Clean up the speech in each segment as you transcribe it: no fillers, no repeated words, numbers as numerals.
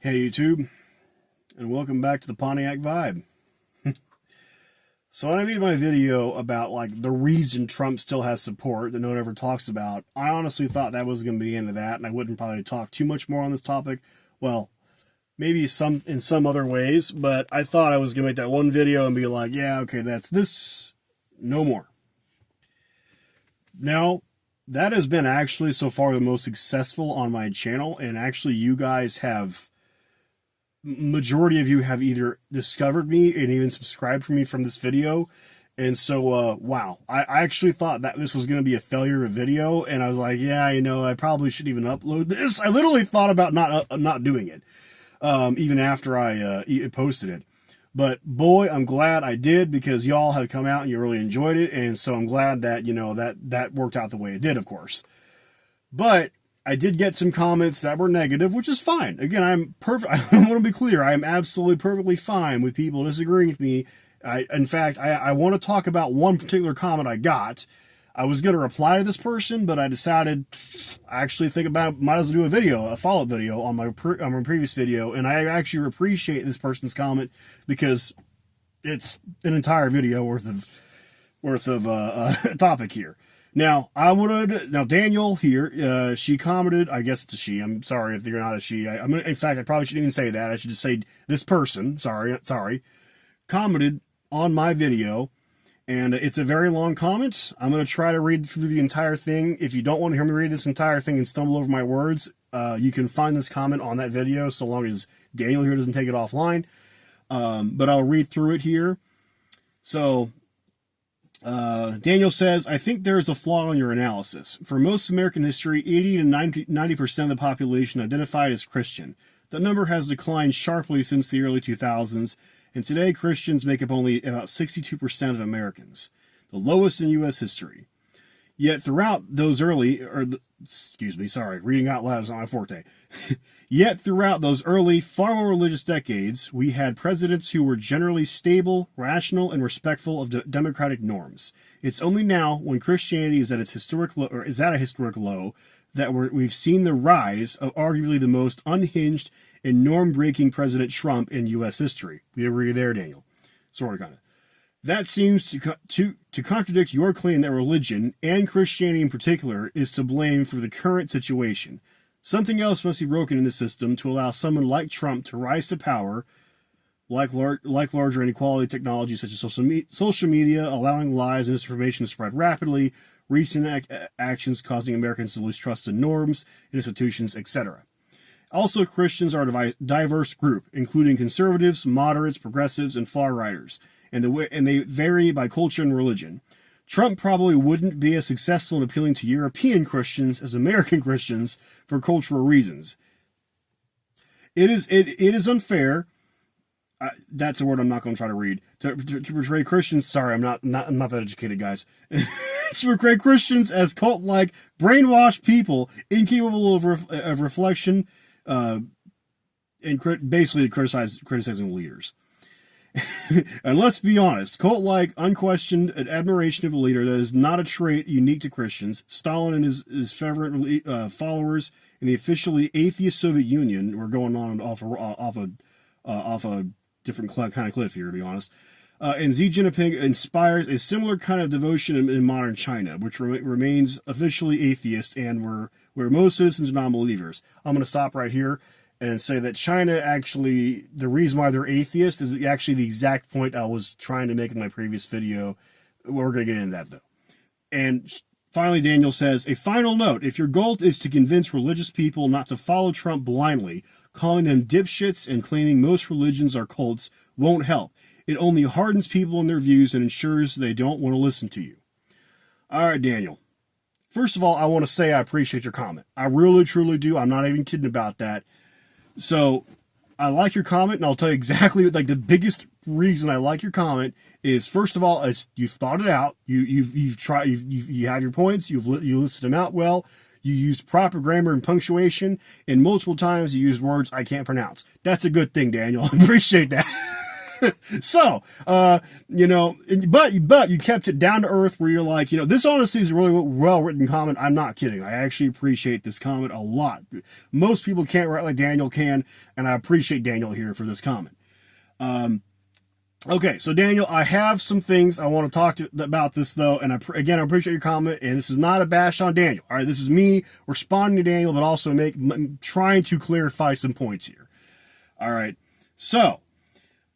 Hey YouTube, and welcome back to the Pontiac Vibe. So when I made my video about like the reason Trump still has support that no one ever talks about, I honestly thought that was going to be the end of that, and I wouldn't probably talk too much more on this topic. Well, maybe some in some other ways, but I thought I was going to make that one video and be like, yeah, okay, that's this, no more. Now, that has been actually so far the most successful on my channel, and actually you guys have majority of you have either discovered me and even subscribed for me from this video. And so, wow, I actually thought that this was going to be a failure of a video. And I was like, yeah, you know, I probably should even upload this. I literally thought about not doing it, even after I posted it. But boy, I'm glad I did, because y'all have come out and you really enjoyed it. And so I'm glad that, you know, that worked out the way it did, of course. But I did get some comments that were negative, which is fine. Again, I'm perfect. I want to be clear. I am absolutely perfectly fine with people disagreeing with me. In fact, I want to talk about one particular comment I got. I was going to reply to this person, but I decided I actually think about might as well do a video, a follow-up video on my previous video, and I actually appreciate this person's comment because it's an entire video worth of topic here. Now, now Daniel here, she commented, I guess it's a she, I'm sorry if you're not a she, in fact, I probably shouldn't even say that, I should just say this person, sorry, commented on my video, and it's a very long comment. I'm going to try to read through the entire thing. If you don't want to hear me read this entire thing and stumble over my words, you can find this comment on that video, so long as Daniel here doesn't take it offline, but I'll read through it here. So, Daniel says, I think there is a flaw in your analysis. For most of American history, 80 to 90% of the population identified as Christian. The number has declined sharply since the early 2000s, and today Christians make up only about 62% of Americans, the lowest in U.S. history. Yet throughout those reading out loud is not my forte. Yet throughout those early, far more religious decades, we had presidents who were generally stable, rational, and respectful of democratic norms. It's only now, when Christianity is at its historic low, that we've seen the rise of arguably the most unhinged and norm-breaking President Trump in U.S. history. We agree there, Daniel. Sort of, kind of. That seems to contradict your claim that religion, and Christianity in particular, is to blame for the current situation. Something else must be broken in the system to allow someone like Trump to rise to power, like larger inequality technologies such as social media, allowing lies and misinformation to spread rapidly, recent actions causing Americans to lose trust in norms, institutions, etc. Also, Christians are a diverse group, including conservatives, moderates, progressives, and far-righters, and they vary by culture and religion. Trump probably wouldn't be as successful in appealing to European Christians as American Christians for cultural reasons. It is unfair. That's a word I'm not going to try to read. To portray Christians. Sorry, I'm not that educated, guys. To portray Christians as cult-like, brainwashed people incapable of reflection, and basically criticizing leaders. And let's be honest, cult-like, unquestioned admiration of a leader that is not a trait unique to Christians. Stalin and his fervent followers in the officially atheist Soviet Union were going on off a different kind of cliff here, to be honest. And Xi Jinping inspires a similar kind of devotion in modern China, which remains officially atheist and where most citizens are non-believers. I'm going to stop right here and say that China actually, the reason why they're atheist is actually the exact point I was trying to make in my previous video. We're going to get into that, though. And finally, Daniel says, a final note, if your goal is to convince religious people not to follow Trump blindly, calling them dipshits and claiming most religions are cults won't help. It only hardens people in their views and ensures they don't want to listen to you. All right, Daniel. First of all, I want to say I appreciate your comment. I really, truly do. I'm not even kidding about that. So, I like your comment, and I'll tell you exactly, like, the biggest reason I like your comment is, first of all, you've thought it out. You've tried. You have your points. You listed them out well. You used proper grammar and punctuation, and multiple times you used words I can't pronounce. That's a good thing, Daniel. I appreciate that. So, but you kept it down to earth where you're like, this honestly is a really well written comment. I'm not kidding. I actually appreciate this comment a lot. Most people can't write like Daniel can, and I appreciate Daniel here for this comment. Okay, so Daniel, I have some things I want to talk about this though, and I appreciate your comment, and this is not a bash on Daniel. All right, this is me responding to Daniel, but also trying to clarify some points here. All right, so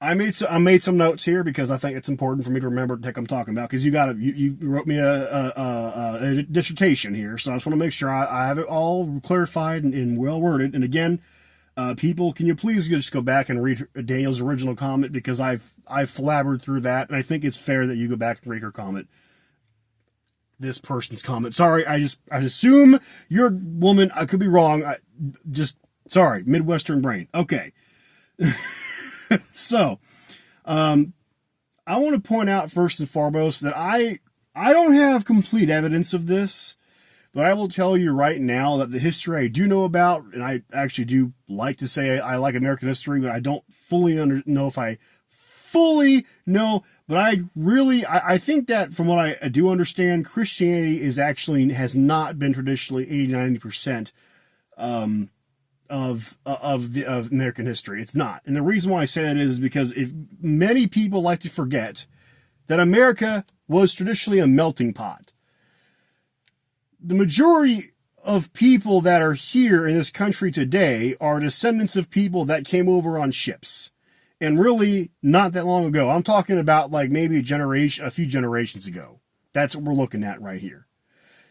I made some notes here because I think it's important for me to remember what the heck I'm talking about, because you wrote me a dissertation here, so I just want to make sure I have it all clarified and well worded. And again, people, can you please just go back and read Daniel's original comment, because I've flabbered through that, and I think it's fair that you go back and read her comment. This person's comment. Sorry, I assume you're a woman. I could be wrong. Sorry, Midwestern brain. Okay. So, I want to point out first and foremost that I don't have complete evidence of this, but I will tell you right now that the history I do know about, and I actually do like to say I like American history, but I don't fully know if I fully know, but I think that from what I do understand, Christianity has not been traditionally 80-90% of American history. It's not. And the reason why I say that is because if many people like to forget that America was traditionally a melting pot. The majority of people that are here in this country today are descendants of people that came over on ships. And really not that long ago. I'm talking about like maybe a few generations ago. That's what we're looking at right here.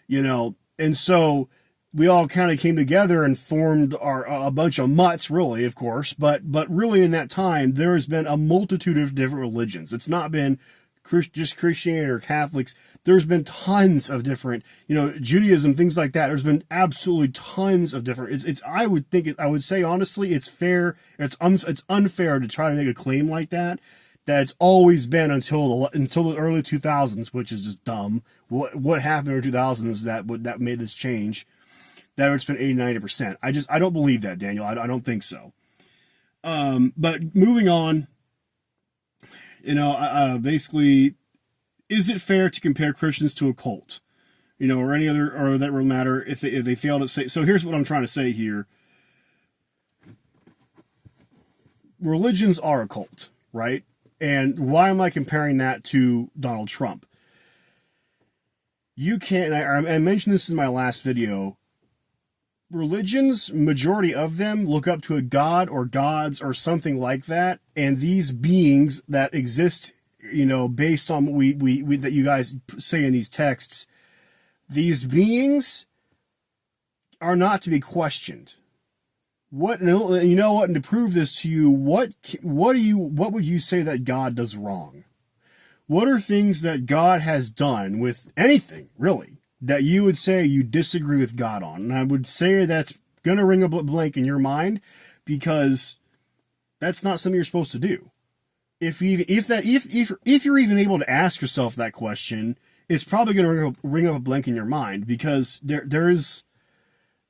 And so we all kind of came together and formed a bunch of mutts, really, of course. But really in that time, there has been a multitude of different religions. It's not been just Christianity or Catholics. There's been tons of different, Judaism, things like that. There's been absolutely tons of different. I would say honestly, it's fair. It's unfair to try to make a claim like that. That's always been until the early 2000s, which is just dumb. What happened in the 2000s that made this change? That it's been 80-90%. I don't believe that, Daniel. I don't think so. But moving on, basically, is it fair to compare Christians to a cult? Or any other, or that will matter if they fail to say. So here's what I'm trying to say here. Religions are a cult, right? And why am I comparing that to Donald Trump? You can't, I mentioned this in my last video. Religions, majority of them look up to a god or gods or something like that, and these beings that exist, based on what we that you guys say in these texts, these beings are not to be questioned. And to prove this to you, what would you say that God does wrong? What are things that God has done with anything, really, that you would say you disagree with God on? And I would say that's going to ring a blank in your mind, because that's not something you're supposed to do. If you're even able to ask yourself that question, it's probably going to ring up a blank in your mind, because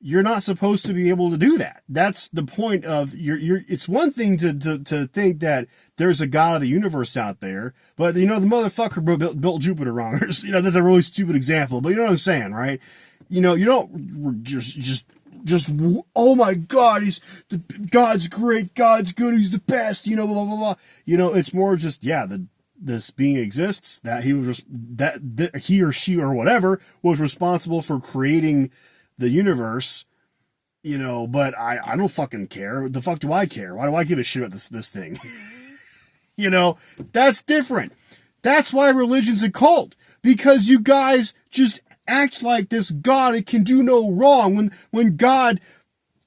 you're not supposed to be able to do that. That's the point of it's one thing to think that there's a God of the universe out there, but the motherfucker built Jupiter wrong. That's a really stupid example, but you know what I'm saying, right? You don't just oh my God, God's great, God's good, he's the best, blah blah blah. It's more just this being exists, that he or she or whatever was responsible for creating the universe, but I don't fucking care. The fuck do I care? Why do I give a shit about this thing? That's different. That's why religion's a cult, because you guys just act like this God, it can do no wrong. When God,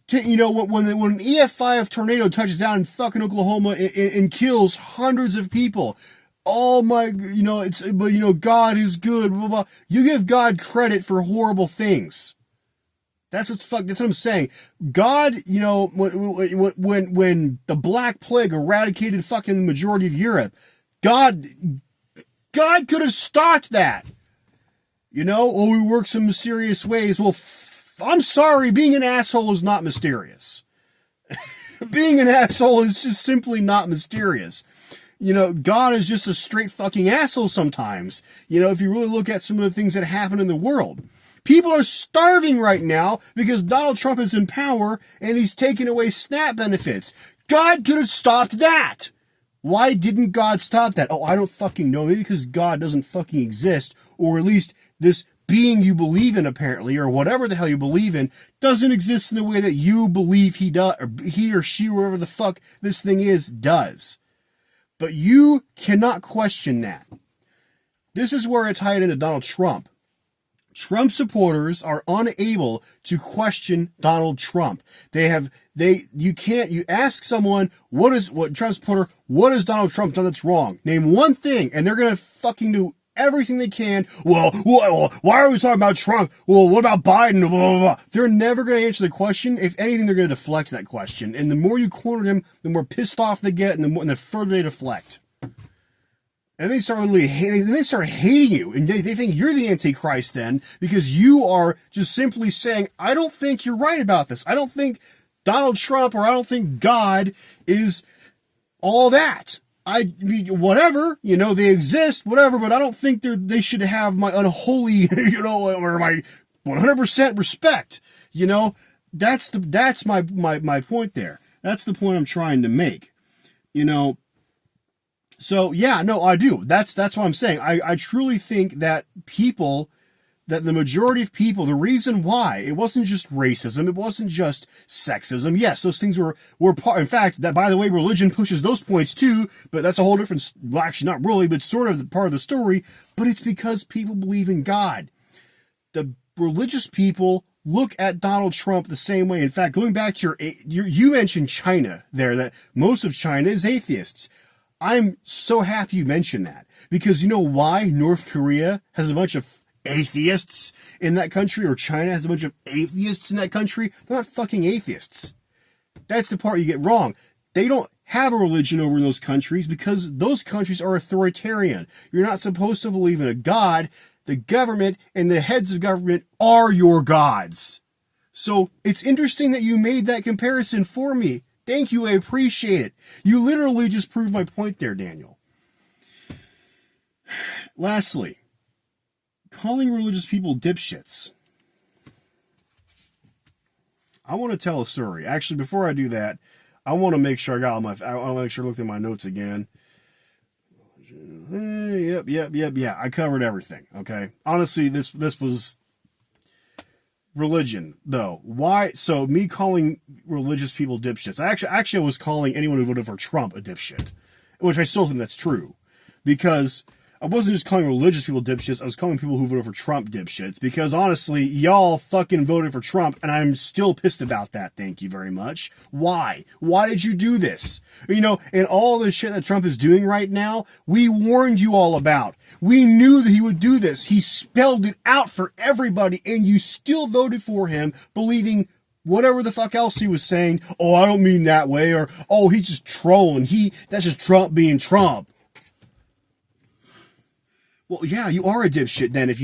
when an EF5 tornado touches down in fucking Oklahoma and kills hundreds of people, oh my, God is good, blah, blah. You give God credit for horrible things. That's what I'm saying. God, when the Black Plague eradicated fucking the majority of Europe, God could have stopped that. We work some mysterious ways. Well, I'm sorry, being an asshole is not mysterious. Being an asshole is just simply not mysterious. God is just a straight fucking asshole sometimes. If you really look at some of the things that happen in the world. People are starving right now because Donald Trump is in power and he's taking away SNAP benefits. God could have stopped that. Why didn't God stop that? Oh, I don't fucking know. Maybe because God doesn't fucking exist, or at least this being you believe in, apparently, or whatever the hell you believe in, doesn't exist in the way that you believe he does, or he or she, whatever the fuck this thing is, does. But you cannot question that. This is where it's tied into Donald Trump. Trump supporters are unable to question Donald Trump. You ask someone, what Trump supporter, what has Donald Trump done that's wrong? Name one thing, and they're gonna fucking do everything they can. Well, why are we talking about Trump? Well, what about Biden? Blah, blah, blah. They're never gonna answer the question. If anything, they're gonna deflect that question. And the more you corner them, the more pissed off they get, and the further they deflect. And they start hating you, and they think you're the Antichrist then, because you are just simply saying, I don't think you're right about this. I don't think Donald Trump, or I don't think God is all that. I mean, whatever, they exist, whatever, but I don't think they should have my unholy, or my 100% respect. That's my point there. That's the point I'm trying to make. So yeah, no, I do. That's what I'm saying. I truly think that the majority of people, the reason why, it wasn't just racism, it wasn't just sexism. Yes, those things were part, in fact, that, by the way, religion pushes those points too, but that's a whole different, well, actually not really, but sort of part of the story, but it's because people believe in God. The religious people look at Donald Trump the same way. In fact, going back to you mentioned China there, that most of China is atheists. I'm so happy you mentioned that, because you know why North Korea has a bunch of atheists in that country, or China has a bunch of atheists in that country? They're not fucking atheists. That's the part you get wrong. They don't have a religion over in those countries because those countries are authoritarian. You're not supposed to believe in a god. The government and the heads of government are your gods. So it's interesting that you made that comparison for me. Thank you, I appreciate it. You literally just proved my point there, Daniel. Lastly, calling religious people dipshits. I want to tell a story. Actually, before I do that, I want to make sure I want to make sure I looked at my notes again. Yep. Yeah, I covered everything. Okay. Honestly, this was religion, though. Why? So me calling religious people dipshits. Actually, I was calling anyone who voted for Trump a dipshit, which I still think that's true, because I wasn't just calling religious people dipshits. I was calling people who voted for Trump dipshits, because honestly, y'all fucking voted for Trump, and I'm still pissed about that. Thank you very much. Why? Why did you do this? And all the shit that Trump is doing right now, we warned you all about. We knew that he would do this. He spelled it out for everybody, and you still voted for him, believing whatever the fuck else he was saying. Oh, I don't mean that way, or oh, he's just trolling. That's just Trump being Trump. Well, yeah, you are a dipshit then if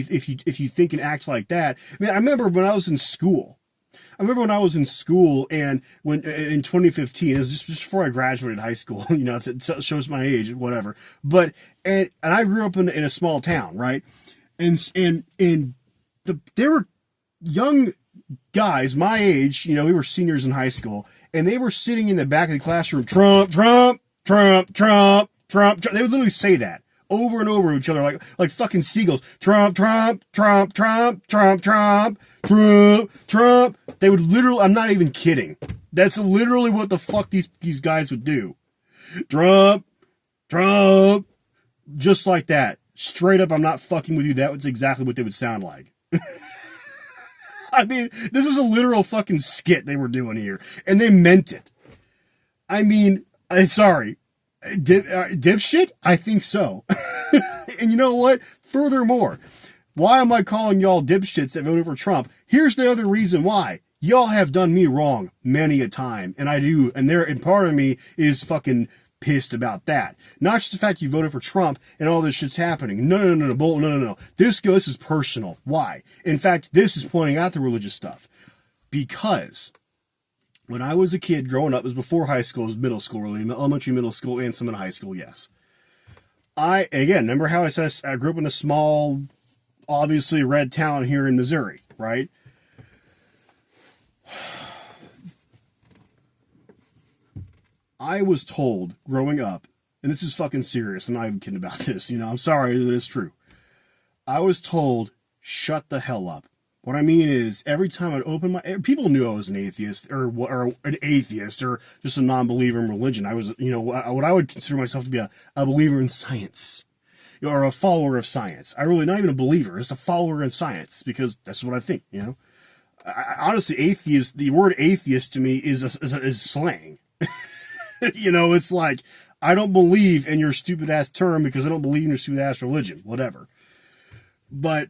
you think and act like that. Man, I remember when I was in school. And when in 2015, it was just before I graduated high school. It shows my age, whatever. But and I grew up in a small town, right? And there were young guys my age. We were seniors in high school, and they were sitting in the back of the classroom. Trump, Trump, Trump, Trump, Trump. They would literally say that over and over to each other, like fucking seagulls. Trump, Trump, Trump, Trump, Trump, Trump, Trump, Trump. They would literally, I'm not even kidding. That's literally what the fuck these guys would do. Trump, Trump, just like that. Straight up, I'm not fucking with you. That was exactly what they would sound like. I mean, this was a literal fucking skit they were doing here, and they meant it. I mean, sorry. Dipshit? I think so. And you know what? Furthermore, why am I calling y'all dipshits that voted for Trump? Here's the other reason why. Y'all have done me wrong many a time, and I do, and part of me is fucking pissed about that. Not just the fact you voted for Trump and all this shit's happening. No. This is personal. Why? In fact, this is pointing out the religious stuff. Because when I was a kid growing up, it was before high school, it was middle school, really, elementary, middle school, and some in high school, yes. remember how I said I grew up in a small, obviously red town here in Missouri, right? I was told growing up, and this is fucking serious, I'm not even kidding about this, I'm sorry, it is true. I was told, shut the hell up. What I mean is, every time I'd open people knew I was an atheist, or an atheist, or just a non-believer in religion. I was, what I would consider myself to be a believer in science, or a follower of science. Not even a believer, just a follower in science, because that's what I think, honestly, atheist, the word atheist to me is slang. It's like, I don't believe in your stupid ass term because I don't believe in your stupid ass religion, whatever. But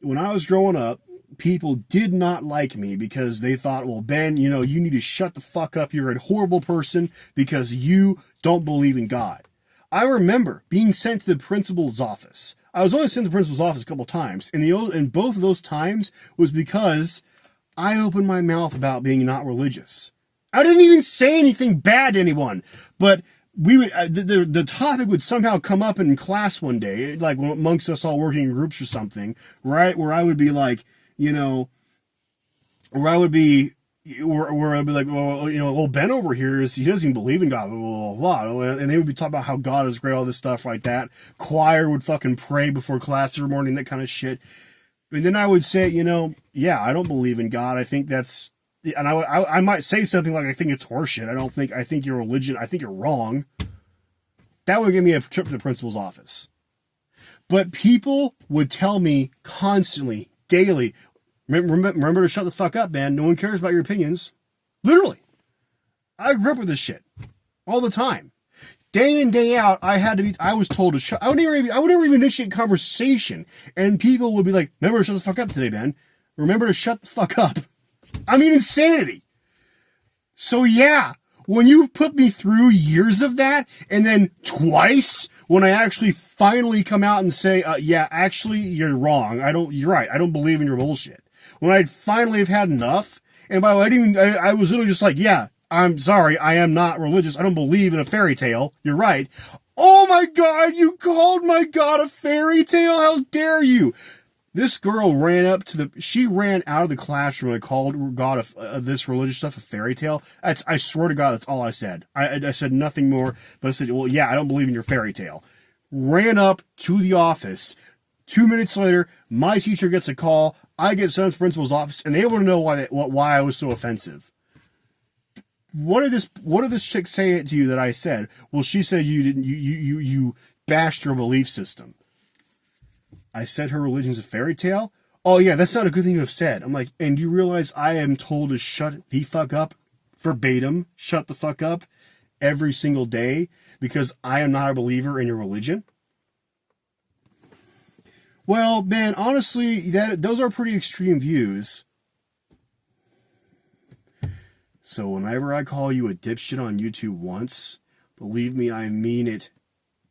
when I was growing up, people did not like me because they thought, well, Ben, you need to shut the fuck up. You're a horrible person because you don't believe in God. I remember being sent to the principal's office. I was only sent to the principal's office a couple times, and both of those times was because I opened my mouth about being not religious. I didn't even say anything bad to anyone, but we would the topic would somehow come up in class one day, like amongst us all working in groups or something, right? Where I would be like, where I'd be like, well, Ben over here he doesn't even believe in God, blah, blah, blah, and they would be talking about how God is great, all this stuff like that. Choir would fucking pray before class every morning, that kind of shit. And then I would say, yeah, I don't believe in God. I think that's, and I might say something like, I think it's horseshit. I think your religion, I think you're wrong. That would give me a trip to the principal's office. But people would tell me constantly, daily, remember to shut the fuck up, man. No one cares about your opinions. Literally. I grew up with this shit all the time. Day in, day out, I was told to shut. I would never even initiate conversation, and people would be like, remember to shut the fuck up today, man. Remember to shut the fuck up. I mean, insanity. So yeah, when you put me through years of that, and then twice, when I actually finally come out and say, yeah, actually, you're wrong. You're right. I don't believe in your bullshit. When I'd finally have had enough, and by the way, I was literally just like, yeah, I'm sorry, I am not religious. I don't believe in a fairy tale. You're right. Oh my God, you called my God a fairy tale? How dare you? This girl ran out of the classroom and called God this religious stuff a fairy tale. I swear to God, that's all I said. I said nothing more, but I said, well, yeah, I don't believe in your fairy tale. Ran up to the office. 2 minutes later, my teacher gets a call. I get sent to the principal's office, and they want to know why I was so offensive. What did this chick say to you that I said? Well, she said you bashed your belief system. I said her religion's a fairy tale? Oh yeah, that's not a good thing to have said. I'm like, and you realize I am told to shut the fuck up, verbatim, shut the fuck up, every single day, because I am not a believer in your religion? Well, man, honestly, those are pretty extreme views. So whenever I call you a dipshit on YouTube once, believe me, I mean it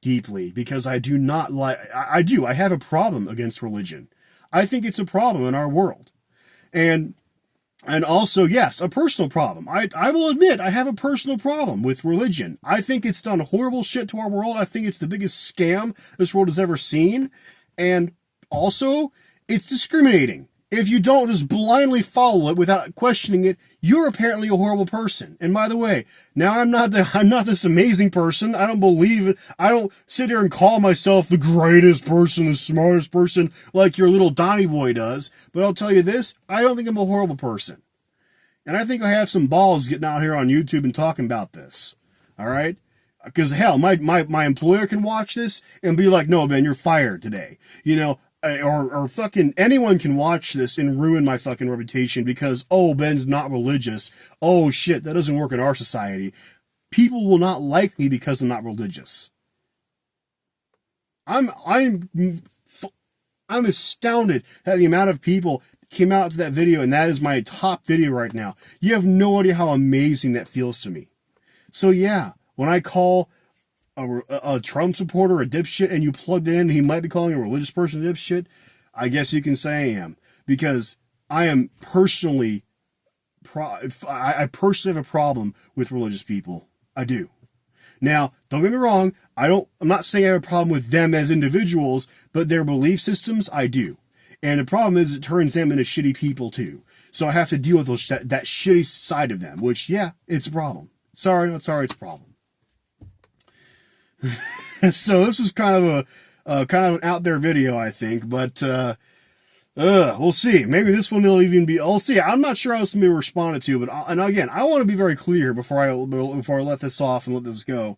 deeply, because I do not like, I have a problem against religion. I think it's a problem in our world. And also, yes, a personal problem. I will admit, I have a personal problem with religion. I think it's done horrible shit to our world. I think it's the biggest scam this world has ever seen. And also, it's discriminating. If you don't just blindly follow it without questioning it, you're apparently a horrible person. And by the way, now I'm not this amazing person. I don't believe it. I don't sit here and call myself the greatest person, the smartest person, like your little Donnie boy does. But I'll tell you this, I don't think I'm a horrible person. And I think I have some balls getting out here on YouTube and talking about this. All right? Because hell, my employer can watch this and be like, no, Ben, you're fired today. Or fucking anyone can watch this and ruin my fucking reputation because, oh, Ben's not religious. Oh, shit, that doesn't work in our society. People will not like me because I'm not religious. I'm astounded at the amount of people came out to that video, and that is my top video right now. You have no idea how amazing that feels to me. So yeah, when I call a Trump supporter a dipshit and you plugged it in, he might be calling a religious person a dipshit, I guess you can say I am. Because I am personally, I personally have a problem with religious people. I do. Now, don't get me wrong, I'm not saying I have a problem with them as individuals, but their belief systems, I do. And the problem is it turns them into shitty people too. So I have to deal with that shitty side of them, which, yeah, it's a problem. Sorry, it's a problem. So this was kind of an out there video, I think, but we'll see. Maybe this one will even be. I'll see. I'm not sure how this will be responded to, but and again, I want to be very clear before I let this off and let this go,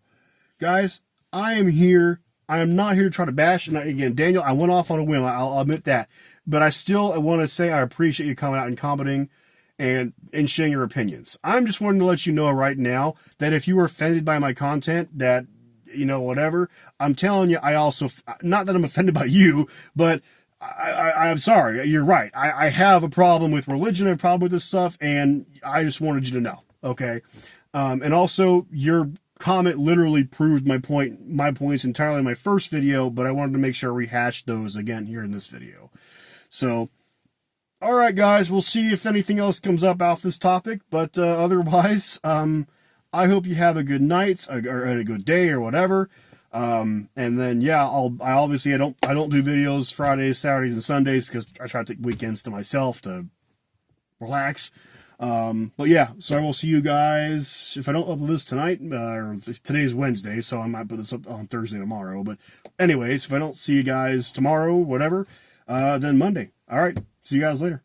guys. I am here. I am not here to try to bash. And again, Daniel, I went off on a whim. I'll admit that, but I still want to say I appreciate you coming out and commenting and sharing your opinions. I'm just wanting to let you know right now that if you were offended by my content, that, you know, whatever, I'm telling you, I also, not that I'm offended by you, but I'm sorry. You're right. I have a problem with religion. I have a problem with this stuff, and I just wanted you to know. Okay. And also, your comment literally proved my points entirely in my first video, but I wanted to make sure I rehashed those again here in this video. So, all right, guys, we'll see if anything else comes up off this topic, but otherwise, I hope you have a good night or a good day or whatever. And then, yeah, I obviously don't do videos Fridays, Saturdays, and Sundays because I try to take weekends to myself to relax. But yeah, so I will see you guys if I don't upload this tonight, or today's Wednesday, so I might put this up on Thursday tomorrow. But anyways, if I don't see you guys tomorrow, whatever, then Monday. All right. See you guys later.